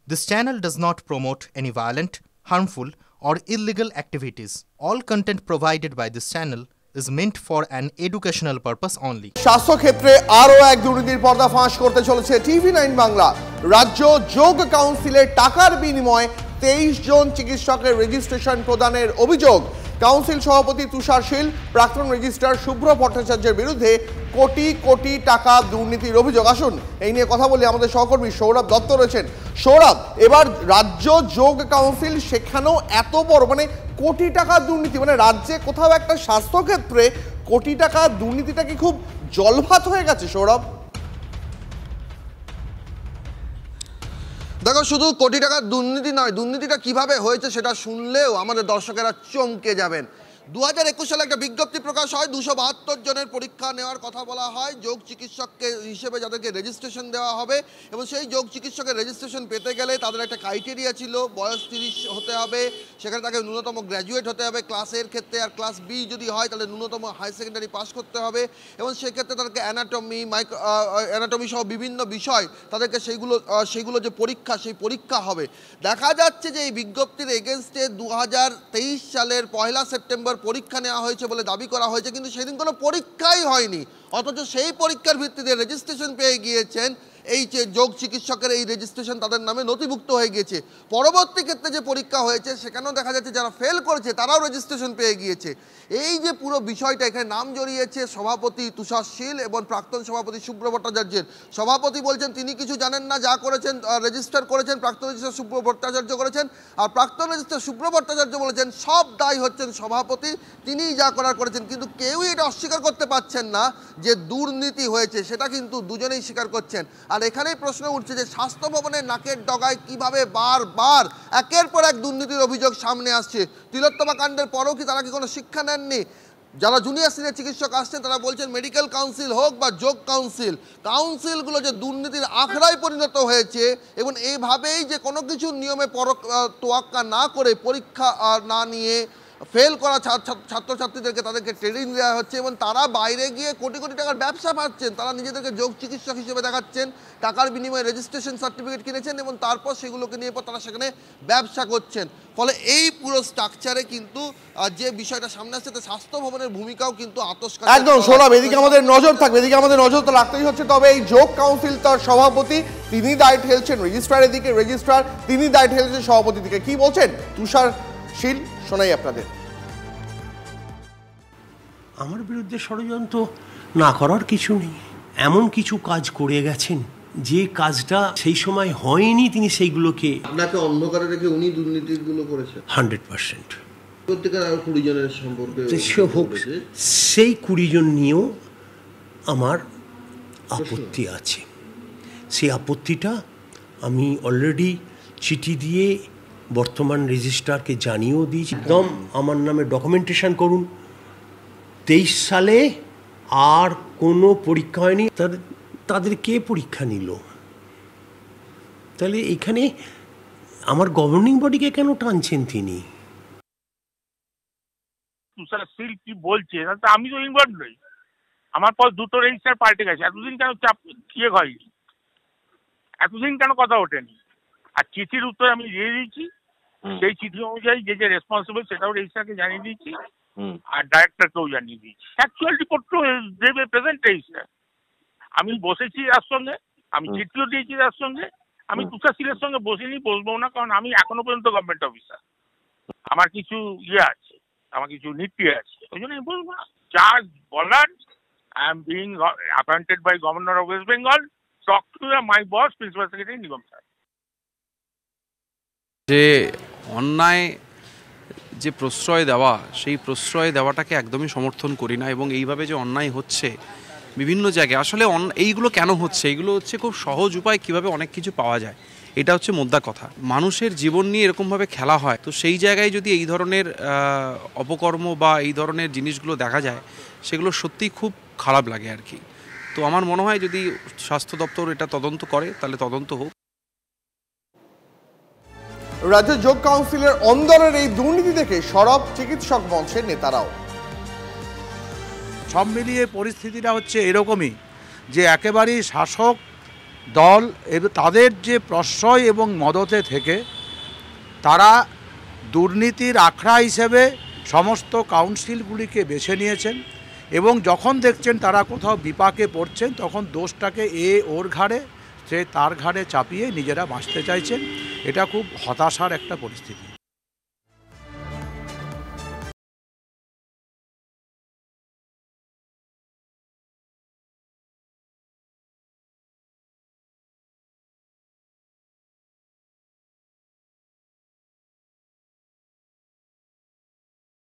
This channel does not promote any violent, harmful, or illegal activities. All content provided by this channel is meant for an educational purpose only. স্বাস্থ্য ক্ষেত্রে আরও এক দুর্নীতির পর্দা ফাঁস করতে চলেছে TV9 বাংলা। রাজ্য যোগ কাউন্সিলের টাকার বিনিময়ে 23 জন চিকিৎসকের রেজিস্ট্রেশন প্রদানের অভিযোগ। কাউন্সিল সভাপতি তুষার শীল, প্রাক্তন রেজিস্ট্রার শুভ্র ভট্টাচার্যের বিরুদ্ধে কোটি কোটি টাকা দুর্নীতির অভিযোগ। আসুন এই নিয়ে কথা বলি, আমাদের সহকর্মী সৌরভ দত্ত রয়েছেন। সৌরভ, এবার রাজ্য যোগ কাউন্সিল, সেখানেও এত বড় কোটি টাকা দুর্নীতি, রাজ্যে কোথাও একটা স্বাস্থ্যক্ষেত্রে কোটি টাকা দুর্নীতিটা কি খুব জলভাত হয়ে গেছে সৌরভ? দেখো, শুধু কোটি টাকার দুর্নীতি নয়, দুর্নীতিটা কিভাবে হয়েছে সেটা শুনলেও আমাদের দর্শকেরা চমকে যাবেন। 2021 সালে একটা বিজ্ঞপ্তি প্রকাশ হয়, 272 জনের পরীক্ষা নেওয়ার কথা বলা হয় যোগ চিকিৎসককে হিসেবে, যাদেরকে রেজিস্ট্রেশন দেওয়া হবে। এবং সেই যোগ চিকিৎসকের রেজিস্ট্রেশন পেতে গেলে তাদের একটা ক্রাইটেরিয়া ছিল, বয়স 30 হতে হবে, সেখানে তাকে ন্যূনতম গ্র্যাজুয়েট হতে হবে ক্লাসের ক্ষেত্রে, আর ক্লাস বি যদি হয় তাহলে ন্যূনতম হায়ার সেকেন্ডারি পাস করতে হবে। এবং সেক্ষেত্রে তাদেরকে অ্যানাটমি সহ বিভিন্ন বিষয় তাদেরকে সেইগুলো যে পরীক্ষা, সেই পরীক্ষা হবে। দেখা যাচ্ছে যে এই বিজ্ঞপ্তির এগেনস্টে 2023 সালের 1 সেপ্টেম্বর পরীক্ষা নেওয়া হয়েছে বলে দাবি করা হয়েছে, কিন্তু সেদিন কোনো পরীক্ষাই হয়নি। অথচ সেই পরীক্ষার ভিত্তিতে রেজিস্ট্রেশন পেয়ে গিয়েছেন এই যে যোগ চিকিৎসকের এই রেজিস্ট্রেশন তাদের নামে নথিভুক্ত হয়ে গিয়েছে। পরবর্তী ক্ষেত্রে যে পরীক্ষা হয়েছে সেখানেও দেখা যাচ্ছে যারা ফেল করেছে তারাও রেজিস্ট্রেশন পেয়ে গিয়েছে। এই যে পুরো বিষয়টা, এখানে নাম জড়িয়েছে সভাপতি তুষার শীল এবং প্রাক্তন সভাপতি শুভ্র ভট্টাচার্যের। সভাপতি বলছেন তিনি কিছু জানেন না, যা করেছেন রেজিস্টার করেছেন প্রাক্তন রেজিস্ট্রার শুভ্র ভট্টাচার্য করেছেন। আর প্রাক্তন রেজিস্ট্রার শুভ্র ভট্টাচার্য বলেছেন সব দায় হচ্ছেন সভাপতি, তিনিই যা করার করেছেন। কিন্তু কেউই এটা অস্বীকার করতে পারছেন না যে দুর্নীতি হয়েছে, সেটা কিন্তু দুজনেই স্বীকার করছেন। আর এখানেই প্রশ্ন উঠছে যে স্বাস্থ্য ভবনের নাকের ডগায় কিভাবে বারবার একের পর এক দুর্নীতির অভিযোগ সামনে আসছে। তিলোত্তমা কাণ্ডের পরেও কি তারা কি কোনো শিক্ষা নেননি? যারা জুনিয়র সিনিয়র চিকিৎসক আসছেন তারা বলছেন মেডিকেল কাউন্সিল হোক বা যোগ কাউন্সিলগুলো যে দুর্নীতির আখড়ায় পরিণত হয়েছে, এবং এইভাবেই যে কোনো কিছু নিয়মে তোয়াক্কা না করে পরীক্ষা না নিয়ে ফেল করা ছাত্রছাত্রীদেরকে তাদেরকে ট্রেনিং দেওয়া হচ্ছে, এবং তারা বাইরে গিয়ে কোটি কোটি টাকার ব্যবসা পাচ্ছেন। তারা নিজেদেরকে যোগ চিকিৎসক হিসেবে দেখাচ্ছেন, টাকার বিনিময়ে রেজিস্ট্রেশন সার্টিফিকেট কিনেছেন এবং তারপর সেগুলোকে নিয়ে তারা সেখানে ব্যবসা করছেন। ফলে এই পুরো স্ট্রাকচারে কিন্তু যে বিষয়টা সামনে আসছে, স্বাস্থ্য ভবনের ভূমিকাও কিন্তু আতস্কার। একদম সৌরভ, এদিকে আমাদের নজর থাকবে, এদিকে আমাদের নজর তো রাখতেই হচ্ছে। তবে এই যোগ কাউন্সিল তার সভাপতি তিনি দায় ঠেলছেন রেজিস্ট্রারের দিকে, রেজিস্ট্রার তিনি দায় ঠেলছেন সভাপতির দিকে। কি বলছেন তুষার শীল, শোনাই আপনাদের। আমার বিরুদ্ধে ষড়যন্ত্র না করার কিছু নেই, এমন কিছু কাজ করে গেছেন যে কাজটা সেই সময় হয়নি, তিনি সেইগুলোকে আপনাকে অন্ধকারে রেখে উনি দুর্নীতিগুলো করেছেন 100%। প্রত্যেকের আরো 20 জনের সম্পর্কে হোক, সেই 20 জন নিয়েও আমার আপত্তি আছে। সেই আপত্তিটা আমি অলরেডি চিঠি দিয়ে বর্তমান রেজিস্ট্রারকে জানিয়েও দিয়েছি। একদম আমার নামে ডকুমেন্টেশন করুন। 23 সালে আর কোনো পরীক্ষা হয়নি, তাদের কে পরীক্ষা নিল? তাহলে এখানে আমার গভর্নিং বডিকে কেন টানছেন তিনি? তুষার শীল কি বলছে আমি তো ইনভলভ নই, আমার পর দুটো রেজিস্টার পাল্টে গেছে। এতদিন কেন চাপ হয়নি, এতদিন কেন কথা ওঠেনি? আর চিঠির উত্তর আমি দিয়ে দিয়েছি, সেই চিঠি অনুযায়ী যে যে রেসপন্সিবল সেটাও রেজিস্ট্রারকে জানিয়ে দিয়েছি, আর ডাইরেক্টরকেও জানিয়ে দিয়েছি। অ্যাকচুয়াল রিপোর্ট তো দেবে প্রেজেন্ট রেজিস্ট্রার। আমি বসেছি তার সঙ্গে, আমি চিঠিও দিয়েছি তার সঙ্গে। আমি তুষার শীলের সঙ্গে বসবো না, কারণ আমি এখনো পর্যন্ত গভর্নমেন্ট অফিসার, আমার কিছু আছে, আমার কিছু নীতি আছে, ওই জন্য আমি বলবো না। যা বলার, I am being appointed by governor of West Bengal, talk to my boss principal secretary Nigam sir. যে অন্যায় যে প্রশ্রয় দেওয়া, সেই প্রশ্রয় দেওয়াটাকে একদমই সমর্থন করি না। এবং এইভাবে যে অন্যায় হচ্ছে বিভিন্ন জায়গায়, আসলে এইগুলো কেন হচ্ছে? এইগুলো হচ্ছে খুব সহজ উপায় কিভাবে অনেক কিছু পাওয়া যায়, এটা হচ্ছে মোদ্দা কথা। মানুষের জীবন নিয়ে এরকমভাবে খেলা হয়, তো সেই জায়গায় যদি এই ধরনের অপকর্ম বা এই ধরনের জিনিসগুলো দেখা যায়, সেগুলো সত্যিই খুব খারাপ লাগে আর কি। তো আমার মনে হয় যদি স্বাস্থ্য দপ্তর এটা তদন্ত করে তাহলে তদন্ত হোক। রাজ্য যোগ কাউন্সিলের অন্দরের এই দুর্নীতি দেখে সরব চিকিৎসক মঞ্চের নেতারাও। সব মিলিয়ে পরিস্থিতিটা হচ্ছে এরকমই যে একেবারেই শাসক দল তাদের যে প্রশ্রয় এবং মদতে থেকে তারা দুর্নীতির আখড়া হিসেবে সমস্ত কাউন্সিলগুলিকে বেছে নিয়েছেন এবং যখন দেখছেন তারা কোথাও বিপাকে পড়ছেন তখন দোষটাকে ওর ঘাড়ে সে তার ঘাড়ে চাপিয়ে নিজেরা বাঁচতে চাইছেন। এটা খুব হতাশার একটা পরিস্থিতি।